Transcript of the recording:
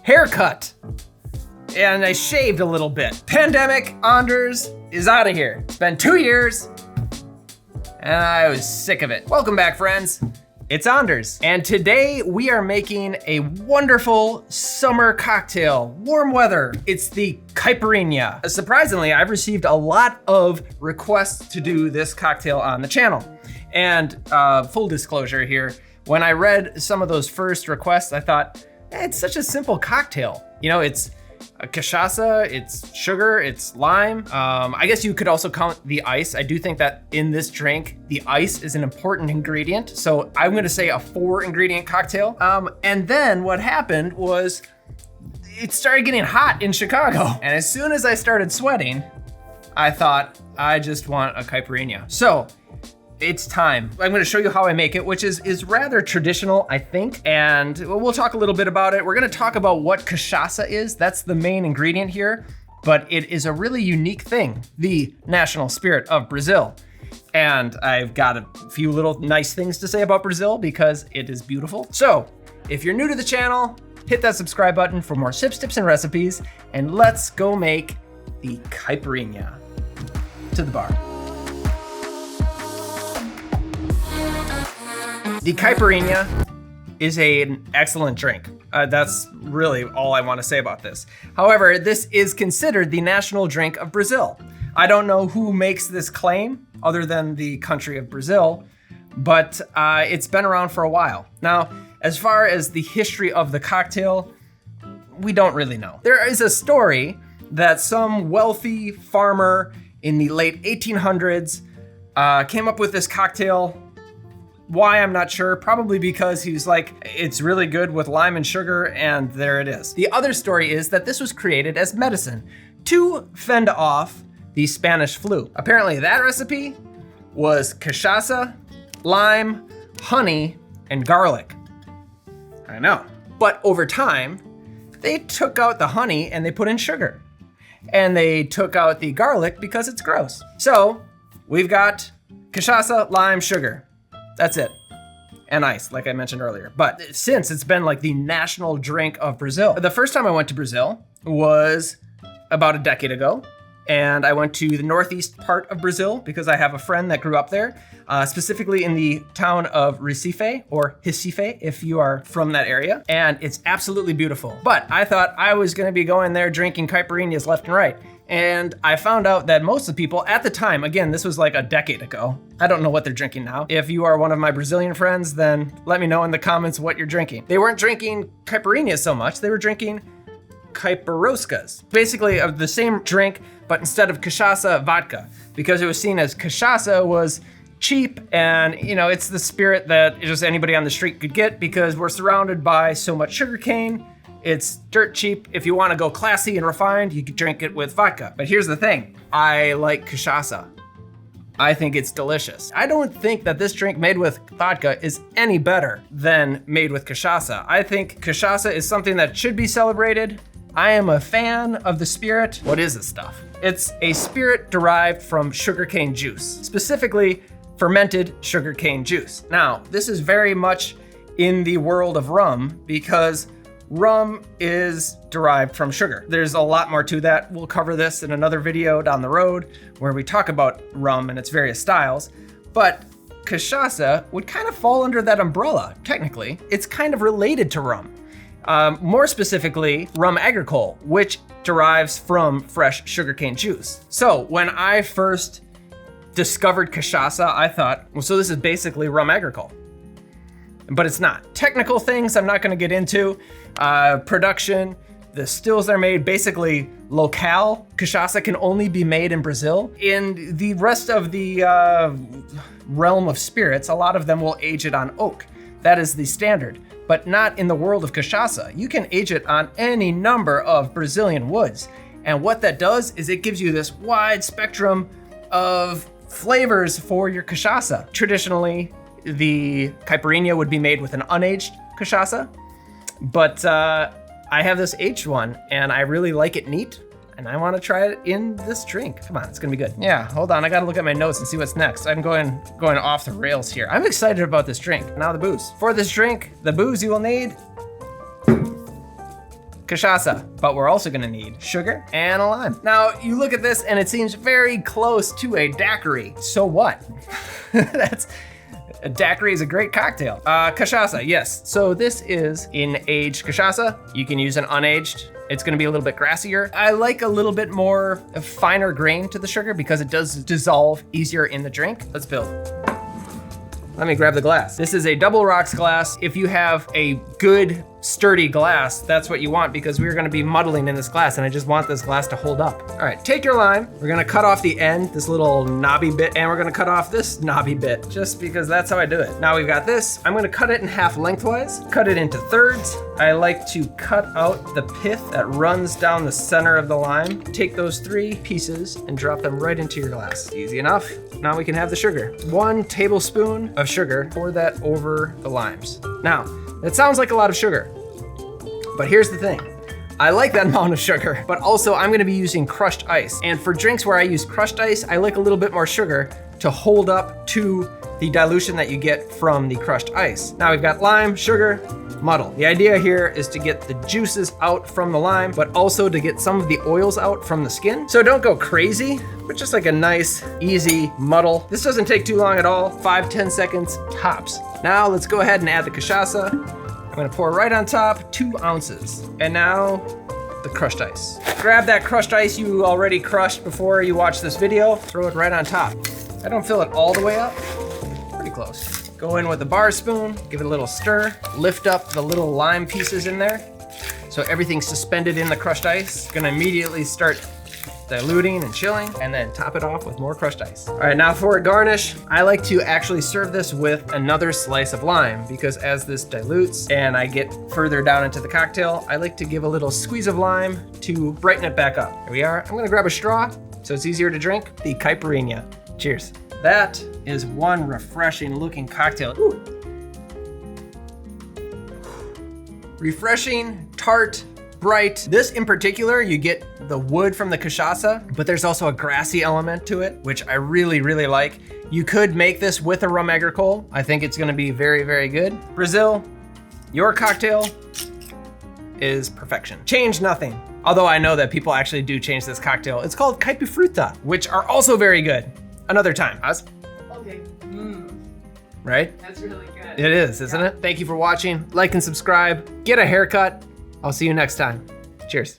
haircut. And I shaved a little bit. Pandemic Anders is out of here. It's been 2 years and I was sick of it. Welcome back, friends. It's Anders, and today we are making a wonderful summer cocktail, warm weather. It's the Caipirinha. Surprisingly, I've received a lot of requests to do this cocktail on the channel. And full disclosure here, when I read some of those first requests, I thought, it's such a simple cocktail. You know, it's a cachaça, it's sugar, it's lime. I guess you could also count the ice. I do think that in this drink, the ice is an important ingredient. So I'm gonna say a 4-ingredient cocktail. And then what happened was it started getting hot in Chicago. And as soon as I started sweating, I thought, I just want a caipirinha. So it's time. I'm gonna show you how I make it, which is rather traditional, I think, and we'll talk a little bit about it. We're gonna talk about what cachaça is. That's the main ingredient here, but it is a really unique thing, the national spirit of Brazil. And I've got a few little nice things to say about Brazil because it is beautiful. So if you're new to the channel, hit that subscribe button for more sips, tips, and recipes, and let's go make the caipirinha. To the bar. The Caipirinha is an excellent drink. That's really all I want to say about this. However, this is considered the national drink of Brazil. I don't know who makes this claim other than the country of Brazil, but it's been around for a while. Now, as far as the history of the cocktail, we don't really know. There is a story that some wealthy farmer in the late 1800s came up with this cocktail. Why, I'm not sure. Probably because he's like, it's really good with lime and sugar, and there it is. The other story is that this was created as medicine to fend off the Spanish flu. Apparently that recipe was cachaça, lime, honey, and garlic. I know. But over time, they took out the honey and they put in sugar. And they took out the garlic because it's gross. So we've got cachaça, lime, sugar. That's it. And ice, like I mentioned earlier. But since it's been like the national drink of Brazil. The first time I went to Brazil was about a decade ago. And I went to the northeast part of Brazil because I have a friend that grew up there, specifically in the town of Recife, or Recife if you are from that area. And it's absolutely beautiful. But I thought I was gonna be going there drinking caipirinhas left and right. And I found out that most of the people at the time, again, this was like a decade ago. I don't know what they're drinking now. If you are one of my Brazilian friends, then let me know in the comments what you're drinking. They weren't drinking caipirinhas so much, they were drinking Caipiroskas. Basically the same drink, but instead of cachaça, vodka. Because it was seen as cachaça was cheap and, you know, it's the spirit that just anybody on the street could get because we're surrounded by so much sugarcane. It's dirt cheap. If you want to go classy and refined, you could drink it with vodka. But here's the thing, I like cachaça. I think it's delicious. I don't think that this drink made with vodka is any better than made with cachaça. I think cachaça is something that should be celebrated. I am a fan of the spirit. What is this stuff? It's a spirit derived from sugarcane juice, specifically fermented sugarcane juice. Now, this is very much in the world of rum because rum is derived from sugar. There's a lot more to that. We'll cover this in another video down the road where we talk about rum and its various styles. But cachaça would kind of fall under that umbrella, technically. It's kind of related to rum. More specifically, rum agricole, which derives from fresh sugarcane juice. So when I first discovered cachaça, I thought, well, so this is basically rum agricole. But it's not. Technical things I'm not gonna get into. Production, the stills they're made, basically locale. Cachaça can only be made in Brazil. In the rest of the realm of spirits, a lot of them will age it on oak. That is the standard, but not in the world of cachaça. You can age it on any number of Brazilian woods. And what that does is it gives you this wide spectrum of flavors for your cachaça. Traditionally, the caipirinha would be made with an unaged cachaça, but I have this aged one and I really like it neat and I want to try it in this drink. Come on, it's gonna be good. Yeah, hold on, I gotta look at my notes and see what's next. I'm going off the rails here. I'm excited about this drink. Now the booze. For this drink, the booze you will need Cachaça, but we're also gonna need sugar and a lime. Now, you look at this and it seems very close to a daiquiri. So what? A daiquiri is a great cocktail. Cachaça, yes. So this is an aged cachaça. You can use an unaged. It's gonna be a little bit grassier. I like a little bit more finer grain to the sugar because it does dissolve easier in the drink. Let's build. Let me grab the glass. This is a double rocks glass. If you have a good, sturdy glass, that's what you want because we're gonna be muddling in this glass and I just want this glass to hold up. All right, take your lime. We're gonna cut off the end, this little knobby bit, and we're gonna cut off this knobby bit, just because that's how I do it. Now we've got this. I'm gonna cut it in half lengthwise, cut it into thirds. I like to cut out the pith that runs down the center of the lime. Take those 3 pieces and drop them right into your glass. Easy enough. Now we can have the sugar. 1 tablespoon of sugar, pour that over the limes. Now, that sounds like a lot of sugar, but here's the thing. I like that amount of sugar, but also I'm gonna be using crushed ice. And for drinks where I use crushed ice, I like a little bit more sugar to hold up to the dilution that you get from the crushed ice. Now we've got lime, sugar, muddle. The idea here is to get the juices out from the lime, but also to get some of the oils out from the skin. So don't go crazy, but just like a nice, easy muddle. This doesn't take too long at all, 5-10 seconds tops. Now let's go ahead and add the cachaça. I'm gonna pour right on top, 2 ounces. And now the crushed ice. Grab that crushed ice you already crushed before you watch this video, throw it right on top. I don't fill it all the way up, pretty close. Go in with a bar spoon, give it a little stir, lift up the little lime pieces in there. So everything's suspended in the crushed ice. Gonna immediately start diluting and chilling, and then top it off with more crushed ice. All right, now for a garnish, I like to actually serve this with another slice of lime because as this dilutes and I get further down into the cocktail, I like to give a little squeeze of lime to brighten it back up. Here we are. I'm gonna grab a straw so it's easier to drink. The Caipirinha. Cheers. That is one refreshing looking cocktail. Ooh. Refreshing, tart, bright. This in particular, you get the wood from the cachaça, but there's also a grassy element to it, which I really, really like. You could make this with a rum agricole. I think it's gonna be very, very good. Brazil, your cocktail is perfection. Change nothing. Although I know that people actually do change this cocktail. It's called Caipifruta, which are also very good. Another time. Oz? Okay. Right? That's really good. It is, isn't it? Thank you for watching. Like and subscribe. Get a haircut. I'll see you next time. Cheers.